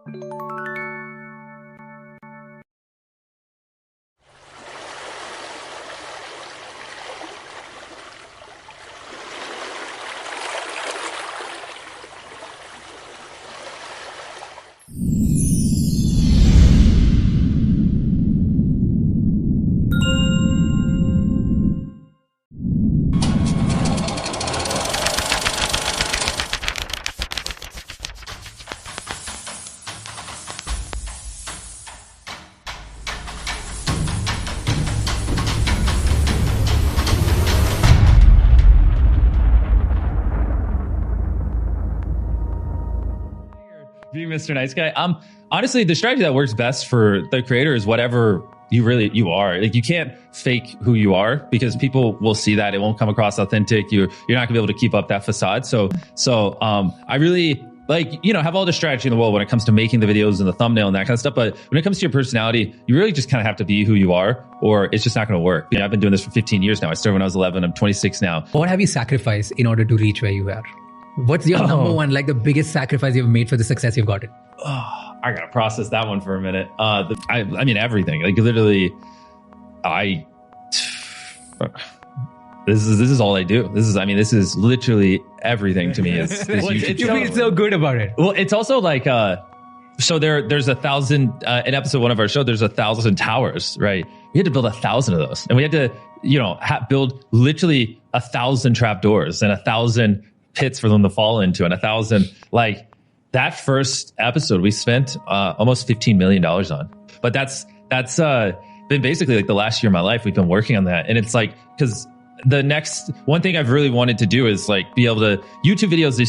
Be Mr. Nice Guy. Honestly, the strategy that works best for the creator is whatever you are. Like, you can't fake who you are, because people will see that. It won't come across authentic. You're not gonna be able to keep up that facade. So I really have all the strategy in the world when it comes to making the videos and the thumbnail and that kind of stuff. But when it comes to your personality, you really just kind of have to be who you are, or it's just not going to work. I've been doing this for 15 years now. I started when I was 11. I'm 26 now. What have you sacrificed in order to reach where you are? What's your number one, like the biggest sacrifice you've made for the success you've gotten? I got to process that one for a minute. I mean, everything. Like, literally, this is all I do. This is literally everything to me. Is you feel so good about it. Well, it's also like, so there's 1,000, in episode 1 of our show, there's 1,000 towers, right? We had to build 1,000 of those. And we had to, build literally 1,000 trapdoors and 1,000 pits for them to fall into, and 1,000, like, that first episode we spent almost $15 million on. But that's been basically like the last year of my life. We've been working on that. And it's like, because the next one thing I've really wanted to do is like be able to, YouTube videos,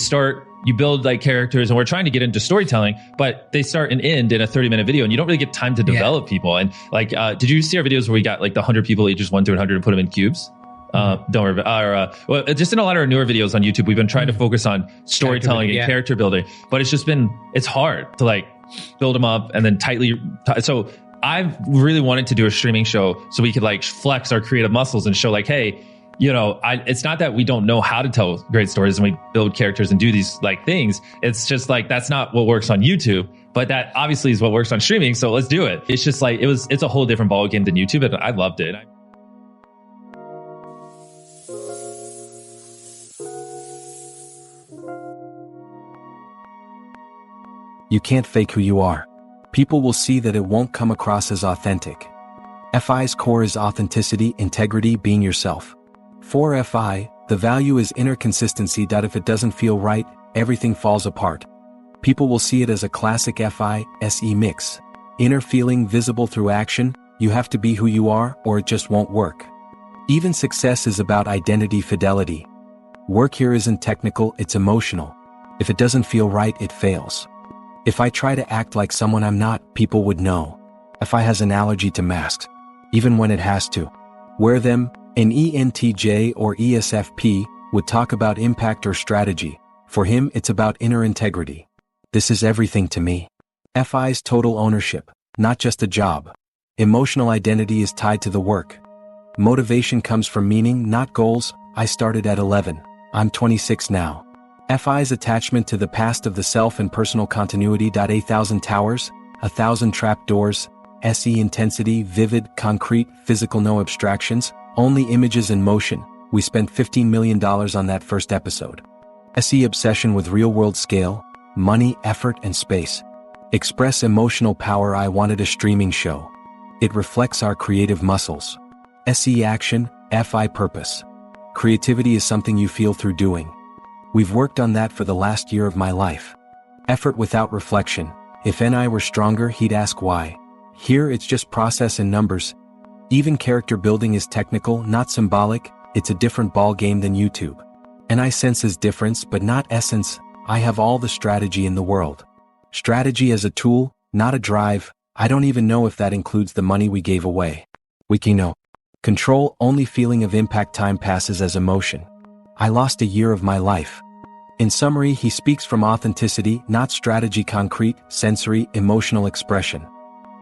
you build like characters, and we're trying to get into storytelling, but they start and end in a 30-minute video, and you don't really get time to develop people. And like, did you see our videos where we got like the 100 people, each just 1 through 100 and put them in cubes? Don't worry about well, just in a lot of our newer videos on YouTube, we've been trying to focus on storytelling and character building, but it's hard to like build them up and then so I've really wanted to do a streaming show so we could like flex our creative muscles and show like, hey, it's not that we don't know how to tell great stories and we build characters and do these like things. It's just like, that's not what works on YouTube, but that obviously is what works on streaming. So let's do it. It's just like, it's a whole different ballgame than YouTube, and I loved it. You can't fake who you are. People will see that it won't come across as authentic. FI's core is authenticity, integrity, being yourself. For FI, the value is inner consistency. If it doesn't feel right, everything falls apart. People will see it as a classic FI SE mix. Inner feeling visible through action. You have to be who you are, or it just won't work. Even success is about identity fidelity. Work here isn't technical, it's emotional. If it doesn't feel right, it fails. If I try to act like someone I'm not, people would know. FI has an allergy to masks, even when it has to wear them. An ENTJ or ESFP would talk about impact or strategy. For him, it's about inner integrity. This is everything to me. FI's total ownership, not just a job. Emotional identity is tied to the work. Motivation comes from meaning, not goals. I started at 11. I'm 26 now. FI's attachment to the past of the self and personal continuity. 1,000 towers, 1,000 trapdoors. SE intensity, vivid, concrete, physical, no abstractions, only images in motion. We spent $15 million on that first episode. SE obsession with real-world scale, money, effort, and space. Express emotional power. I wanted a streaming show. It reflects our creative muscles. SE action, FI purpose. Creativity is something you feel through doing. We've worked on that for the last year of my life. Effort without reflection. If NI were stronger, he'd ask why. Here it's just process and numbers. Even character building is technical, not symbolic. It's a different ball game than YouTube. NI senses difference, but not essence. I have all the strategy in the world. Strategy as a tool, not a drive. I don't even know if that includes the money we gave away. Wikino. Control, only feeling of impact. Time passes as emotion. I lost a year of my life. In summary, he speaks from authenticity, not strategy. Concrete, sensory, emotional expression.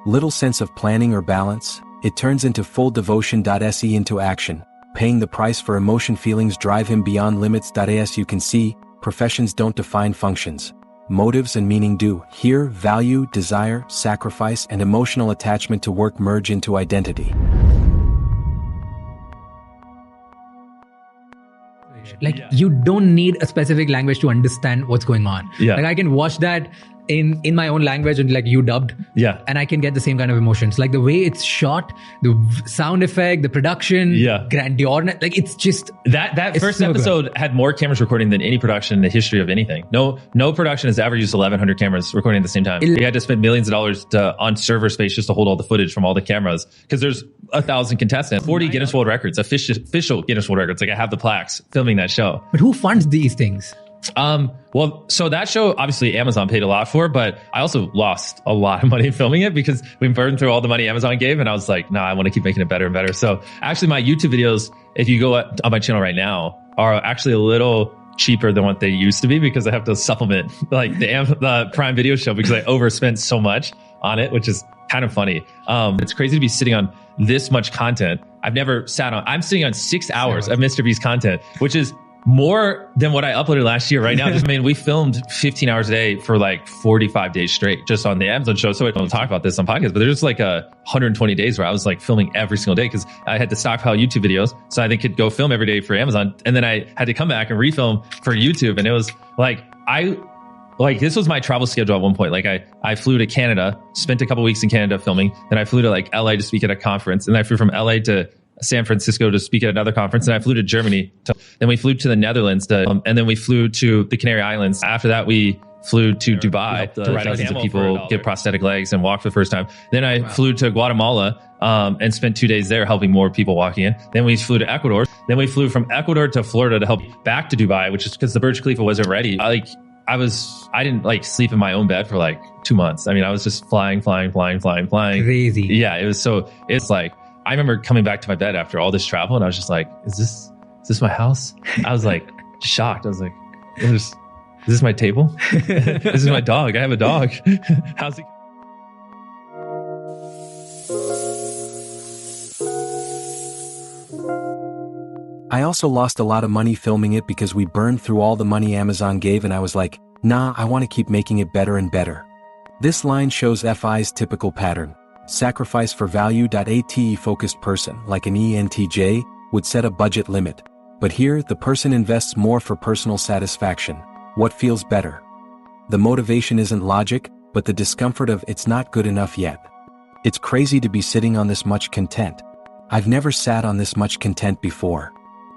Little sense of planning or balance, it turns into full devotion. SE into action, paying the price for emotion. Feelings drive him beyond limits. As you can see, professions don't define functions. motives and meaning do. Here, value, desire, sacrifice, and emotional attachment to work merge into identity. Like you don't need a specific language to understand what's going on. Like I can watch that in my own language and like you dubbed. And I can get the same kind of emotions. Like the way it's shot, the sound effect, the production, grandeur. Like it's just that first episode had more cameras recording than any production in the history of anything. No production has ever used 1,100 cameras recording at the same time. They had to spend millions of dollars on server space just to hold all the footage from all the cameras because there's 1,000 contestants, 40 Guinness World Records, official Guinness World Records. Like I have the plaques filming that show. But who funds these things? Well, so that show, obviously Amazon paid a lot for, but I also lost a lot of money filming it because we burned through all the money Amazon gave. And I was like, I want to keep making it better and better. So actually my YouTube videos, if you go on my channel right now, are actually a little cheaper than what they used to be because I have to supplement like the Prime Video show because I overspent so much on it, which is kind of funny. It's crazy to be sitting on this much content. I'm sitting on 6 hours of MrBeast content, which is more than what I uploaded last year right now. I mean, we filmed 15 hours a day for like 45 days straight just on the Amazon show. So I don't talk about this on podcasts, but there's like 120 days where I was like filming every single day because I had to stockpile YouTube videos. So I could go film every day for Amazon. And then I had to come back and refilm for YouTube. And it was like, this was my travel schedule at one point. Like I flew to Canada, spent a couple weeks in Canada filming. Then I flew to like LA to speak at a conference. And I flew from LA to San Francisco to speak at another conference. And I flew to Germany. Then we flew to the Netherlands and then we flew to the Canary Islands. After that, we flew to Dubai to thousands of people get prosthetic legs and walk for the first time. Then I flew to Guatemala and spent 2 days there helping more people walking in. Then we flew to Ecuador. Then we flew from Ecuador to Florida to help back to Dubai, which is because the Burj Khalifa wasn't ready. I didn't like sleep in my own bed for like 2 months. I mean, I was just flying. Crazy. Yeah, it's like, I remember coming back to my bed after all this travel and I was just like, is this my house? I was like shocked. I was like, is this my table? This is my dog. I have a dog. How's he? I also lost a lot of money filming it because we burned through all the money Amazon gave and I was like, I want to keep making it better and better. This line shows FI's typical pattern. Sacrifice for value. A focused person, like an ENTJ, would set a budget limit. But here, the person invests more for personal satisfaction. What feels better? The motivation isn't logic, but the discomfort of it's not good enough yet. It's crazy to be sitting on this much content. I've never sat on this much content before.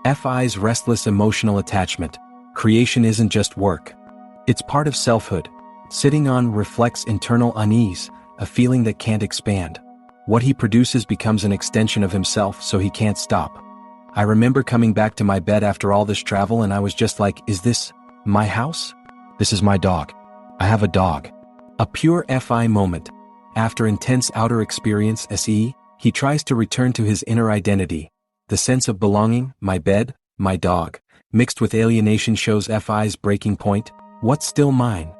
FI's restless emotional attachment. Creation isn't just work. It's part of selfhood. Sitting on reflects internal unease, a feeling that can't expand. What he produces becomes an extension of himself, so he can't stop. I remember coming back to my bed after all this travel and I was just like, is this my house? This is my dog. I have a dog. A pure FI moment. After intense outer experience SE, he tries to return to his inner identity. The sense of belonging, my bed, my dog, mixed with alienation shows FI's breaking point. What's still mine?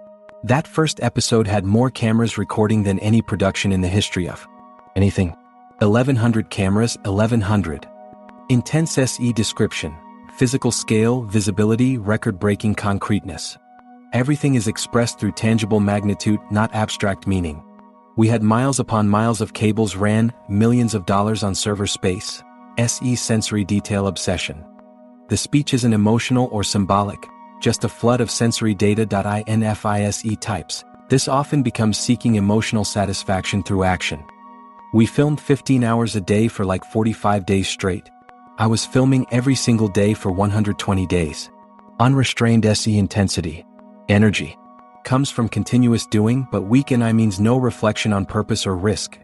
That first episode had more cameras recording than any production in the history of anything. 1,100 cameras, 1,100. Intense SE description, physical scale, visibility, record-breaking concreteness. Everything is expressed through tangible magnitude, not abstract meaning. We had miles upon miles of cables ran, millions of dollars on server space. SE sensory detail obsession. The speech isn't emotional or symbolic, just a flood of sensory data. INFISE types. This often becomes seeking emotional satisfaction through action. We filmed 15 hours a day for like 45 days straight. I was filming every single day for 120 days. Unrestrained SE intensity. Energy. Comes from continuous doing, but weak NI means no reflection on purpose or risk.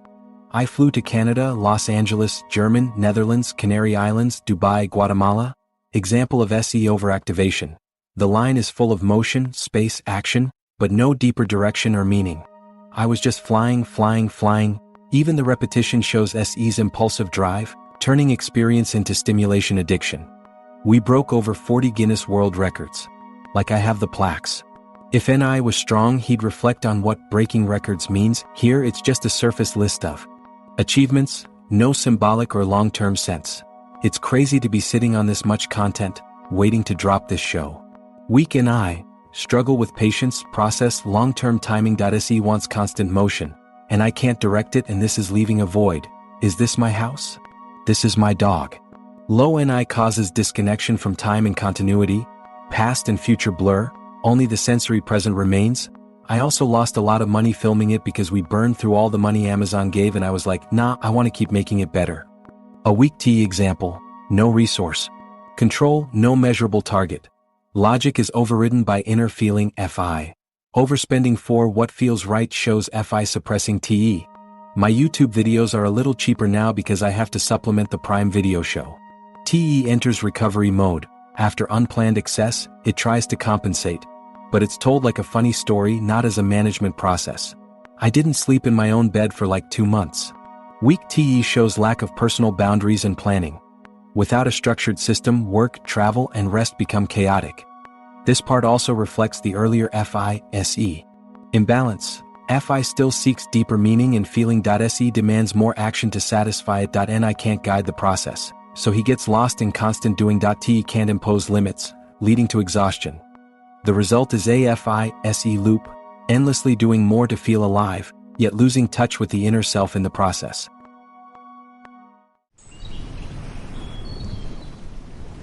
I flew to Canada, Los Angeles, German, Netherlands, Canary Islands, Dubai, Guatemala. Example of SE overactivation. The line is full of motion, space, action, but no deeper direction or meaning. I was just flying. Even the repetition shows SE's impulsive drive, turning experience into stimulation addiction. We broke over 40 Guinness World Records. Like I have the plaques. If NI was strong, he'd reflect on what breaking records means. Here it's just a surface list of achievements, no symbolic or long-term sense. It's crazy to be sitting on this much content, waiting to drop this show. Weak NI, struggle with patience, process, long-term timing. Se wants constant motion, and I can't direct it, and this is leaving a void. Is this my house? This is my dog. Low Ni causes disconnection from time and continuity, past and future blur, only the sensory present remains. I also lost a lot of money filming it because we burned through all the money Amazon gave, and I was like, nah, I want to keep making it better. A weak T example, no resource. Control, no measurable target. Logic is overridden by inner feeling. Fi. Overspending for what feels right shows. Fi suppressing Te. My YouTube videos are a little cheaper now because I have to supplement the Prime Video show. Te enters recovery mode. After unplanned excess, it tries to compensate. But it's told like a funny story, not as a management process. I didn't sleep in my own bed for like 2 months. Weak Te shows lack of personal boundaries and planning. Without a structured system, work, travel, and rest become chaotic. This part also reflects the earlier Fi-Se. Imbalance. Fi still seeks deeper meaning and feeling. Se demands more action to satisfy it. Ni can't guide the process, so he gets lost in constant doing. Te can't impose limits, leading to exhaustion. The result is a Fi-Se loop, endlessly doing more to feel alive, yet losing touch with the inner self in the process.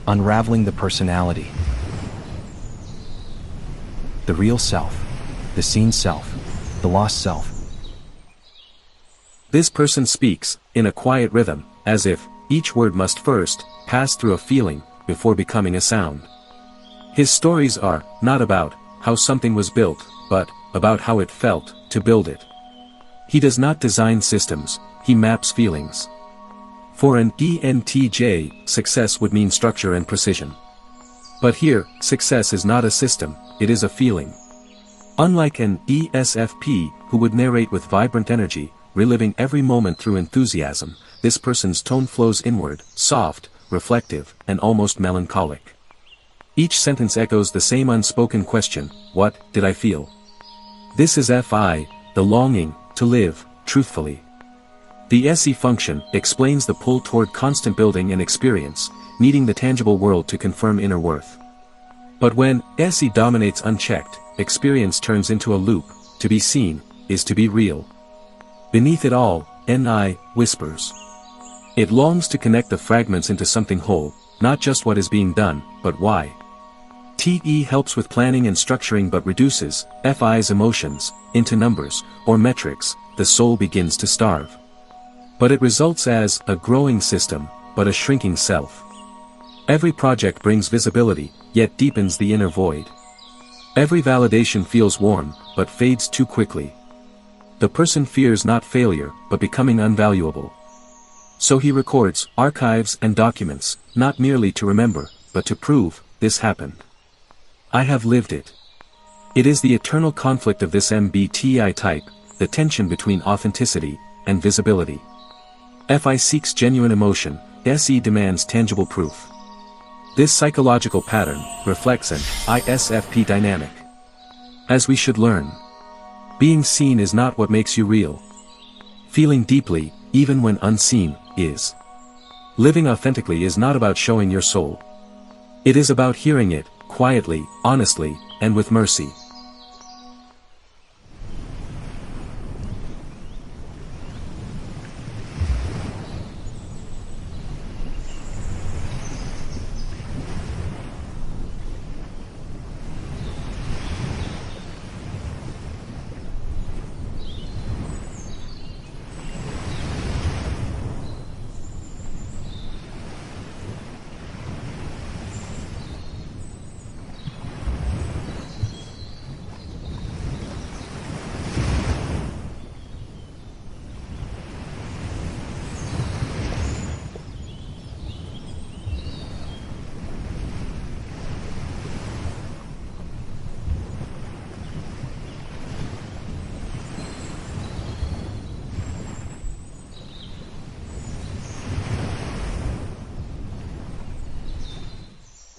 Unraveling the personality. The real self, the seen self, the lost self. This person speaks, in a quiet rhythm, as if each word must first pass through a feeling before becoming a sound. His stories are not about how something was built, but about how it felt to build it. He does not design systems, he maps feelings. For an ENTJ, success would mean structure and precision. But here, success is not a system, it is a feeling. Unlike an ESFP, who would narrate with vibrant energy, reliving every moment through enthusiasm, this person's tone flows inward, soft, reflective, and almost melancholic. Each sentence echoes the same unspoken question, what did I feel? This is Fi, the longing to live truthfully. The SE function explains the pull toward constant building and experience, needing the tangible world to confirm inner worth. But when SE dominates unchecked, experience turns into a loop. To be seen is to be real. Beneath it all, Ni whispers. It longs to connect the fragments into something whole, not just what is being done, but why. Te helps with planning and structuring but reduces Fi's emotions into numbers or metrics. The soul begins to starve. But it results as a growing system, but a shrinking self. Every project brings visibility, yet deepens the inner void. Every validation feels warm, but fades too quickly. The person fears not failure, but becoming unvaluable. So he records, archives, and documents, not merely to remember, but to prove, this happened. I have lived it. It is the eternal conflict of this MBTI type, the tension between authenticity and visibility. Fi seeks genuine emotion, Se demands tangible proof. This psychological pattern reflects an ISFP dynamic. As we should learn, being seen is not what makes you real. Feeling deeply, even when unseen, is. Living authentically is not about showing your soul. It is about hearing it, quietly, honestly, and with mercy.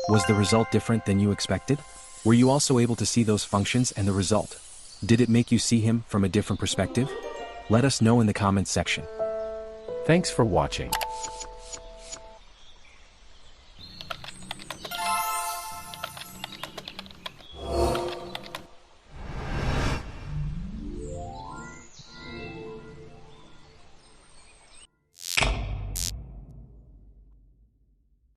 Was the result different than you expected? Were you also able to see those functions and the result? Did it make you see him from a different perspective? Let us know in the comments section. Thanks for watching.